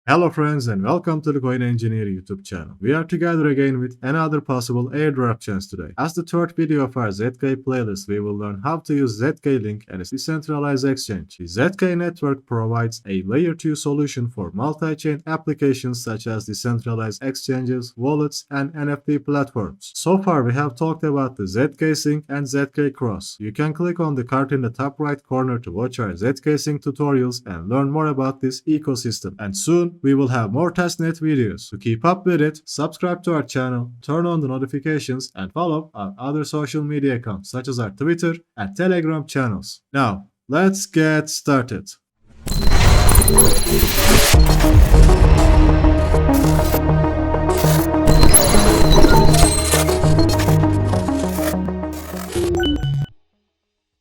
Hello friends and welcome to the Coin Engineer YouTube channel. We are together again with another possible airdrop chance today. As the third video of our zk playlist, we will learn how to use zkLink and its decentralized exchange. The zk network provides a layer 2 solution for multi-chain applications such as decentralized exchanges, wallets, and NFT platforms. So far we have talked about the zkSync and zkCross. You can click on the card in the top right corner to watch our zkSync tutorials and learn more about this ecosystem. And soon we will have more testnet videos. To keep up with it, subscribe to our channel, turn on the notifications, and follow our other social media accounts such as our Twitter and Telegram channels. Now, let's get started.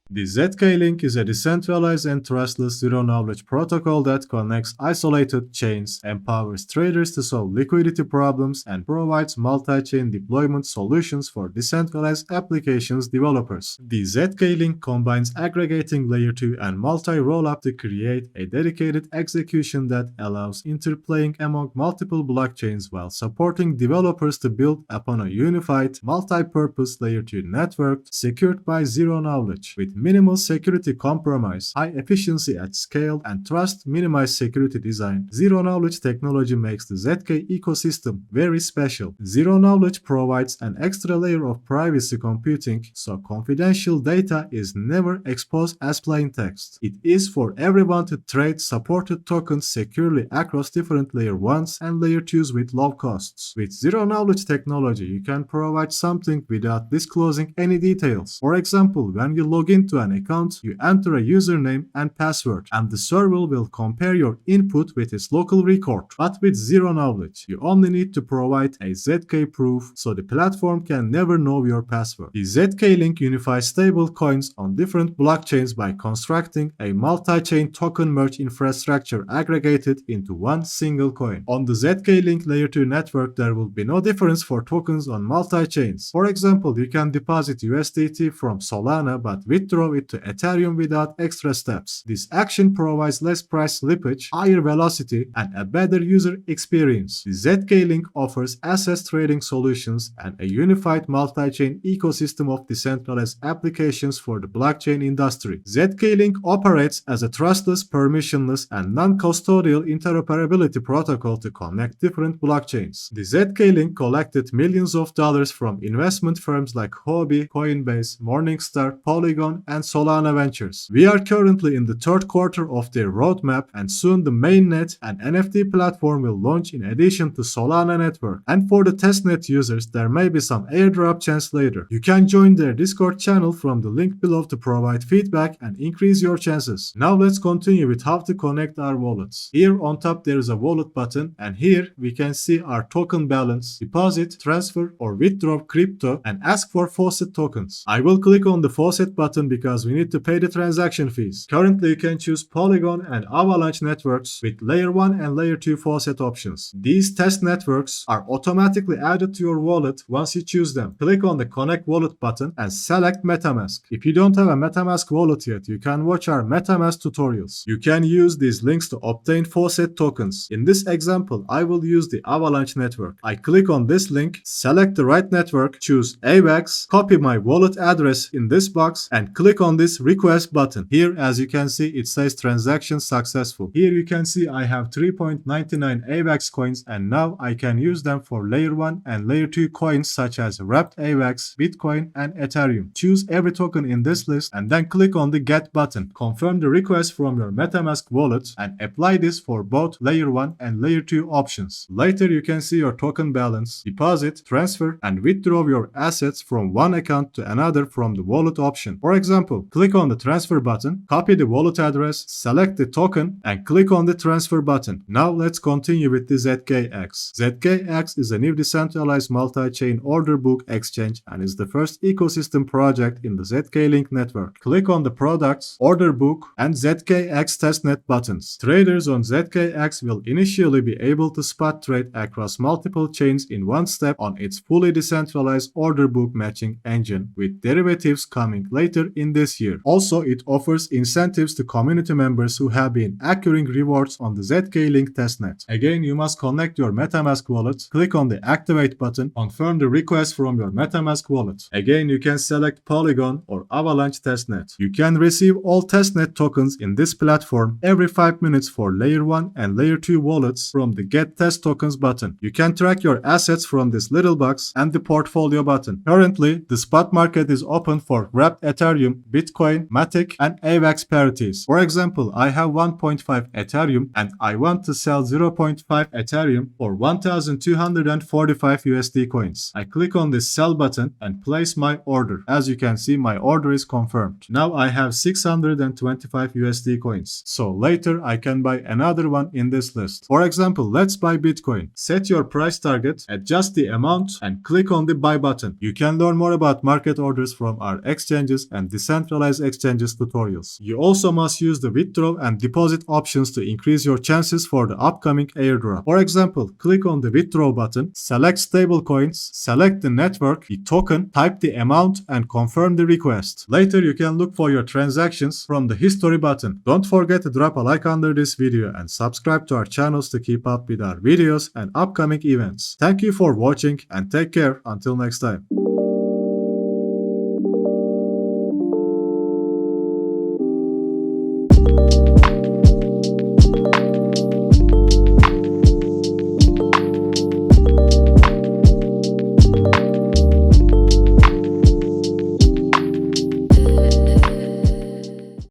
The zkLink is a decentralized and trustless zero-knowledge protocol that connects isolated chains, empowers traders to solve liquidity problems, and provides multi-chain deployment solutions for decentralized applications developers. The zkLink combines aggregating layer 2 and multi-rollup to create a dedicated execution that allows interplaying among multiple blockchains while supporting developers to build upon a unified, multi-purpose layer 2 network secured by zero-knowledge. With minimal security compromise, high efficiency at scale, and trust-minimized security design, zero-knowledge technology makes the zk ecosystem very special. Zero-knowledge provides an extra layer of privacy computing, so confidential data is never exposed as plain text. It is for everyone to trade supported tokens securely across different layer 1s and layer 2s with low costs. With zero-knowledge technology, you can provide something without disclosing any details. For example, when you log into an account, you enter a username and password, and the server will compare your input with its local record. But with zero knowledge, you only need to provide a zk proof, so the platform can never know your password. The zkLink unifies stable coins on different blockchains by constructing a multi-chain token merge infrastructure aggregated into one single coin. On the zkLink layer 2 network, there will be no difference for tokens on multi-chains. For example, you can deposit USDT from Solana but withdraw it to Ethereum without extra steps. This action provides less price slippage, higher velocity, and a better user experience. The zkLink offers asset trading solutions and a unified multi-chain ecosystem of decentralized applications for the blockchain industry. zkLink operates as a trustless, permissionless, and non-custodial interoperability protocol to connect different blockchains. The zkLink collected millions of dollars from investment firms like Huobi, Coinbase, Morningstar, Polygon, and Solana Ventures. We are currently in the third quarter of their roadmap, and soon the mainnet and NFT platform will launch in addition to Solana network. And for the testnet users, there may be some airdrop chance later. You can join their Discord channel from the link below to provide feedback and increase your chances. Now let's continue with how to connect our wallets. Here on top there is a wallet button, and here we can see our token balance, deposit, transfer, or withdraw crypto, and ask for faucet tokens. I will click on the faucet button because we need to pay the transaction fees. Currently you can choose Polygon and Avalanche networks with layer 1 and layer 2 faucet options. These test networks are automatically added to your wallet once you choose them. Click on the connect wallet button and select MetaMask. If you don't have a MetaMask wallet yet, you can watch our MetaMask tutorials. You can use these links to obtain faucet tokens. In this example, I will use the Avalanche network. I click on this link, select the right network, choose AVAX, copy my wallet address in this box, and click on this request button. Here, as you can see, it says transaction successful. Here you can see I have 3.99 AVAX coins, and now I can use them for layer 1 and layer 2 coins such as wrapped AVAX, Bitcoin, and Ethereum. Choose every token in this list and then click on the get button. Confirm the request from your MetaMask wallet and apply this for both layer 1 and layer 2 options. Later you can see your token balance, deposit, transfer, and withdraw your assets from one account to another from the wallet option. For example, click on the transfer button, copy the wallet address, select the token, and click on the transfer button. Now let's continue with the zkEX. zkEX is a new decentralized multi-chain order book exchange and is the first ecosystem project in the zkLink network. Click on the products, order book, and zkEX testnet buttons. Traders on zkEX will initially be able to spot trade across multiple chains in one step on its fully decentralized order book matching engine, with derivatives coming later in this this year. Also, it offers incentives to community members who have been accruing rewards on the zkLink testnet. Again, you must connect your MetaMask wallet, click on the activate button, confirm the request from your MetaMask wallet. Again, you can select Polygon or Avalanche testnet. You can receive all testnet tokens in this platform every 5 minutes for layer 1 and layer 2 wallets from the get test tokens button. You can track your assets from this little box and the portfolio button. Currently, the spot market is open for wrapped Ethereum, Bitcoin, Matic, and AVAX parities. For example, I have 1.5 Ethereum and I want to sell 0.5 Ethereum for 1245 USD coins. I click on this sell button and place my order. As you can see, my order is confirmed. Now I have 625 USD coins. So later I can buy another one in this list. For example, let's buy Bitcoin. Set your price target, adjust the amount, and click on the buy button. You can learn more about market orders from our exchanges and decentralized exchanges tutorials. You also must use the withdraw and deposit options to increase your chances for the upcoming airdrop. For example, click on the withdraw button, select stablecoins, select the network, the token, type the amount, and confirm the request. Later you can look for your transactions from the history button. Don't forget to drop a like under this video and subscribe to our channels to keep up with our videos and upcoming events. Thank you for watching and take care until next time.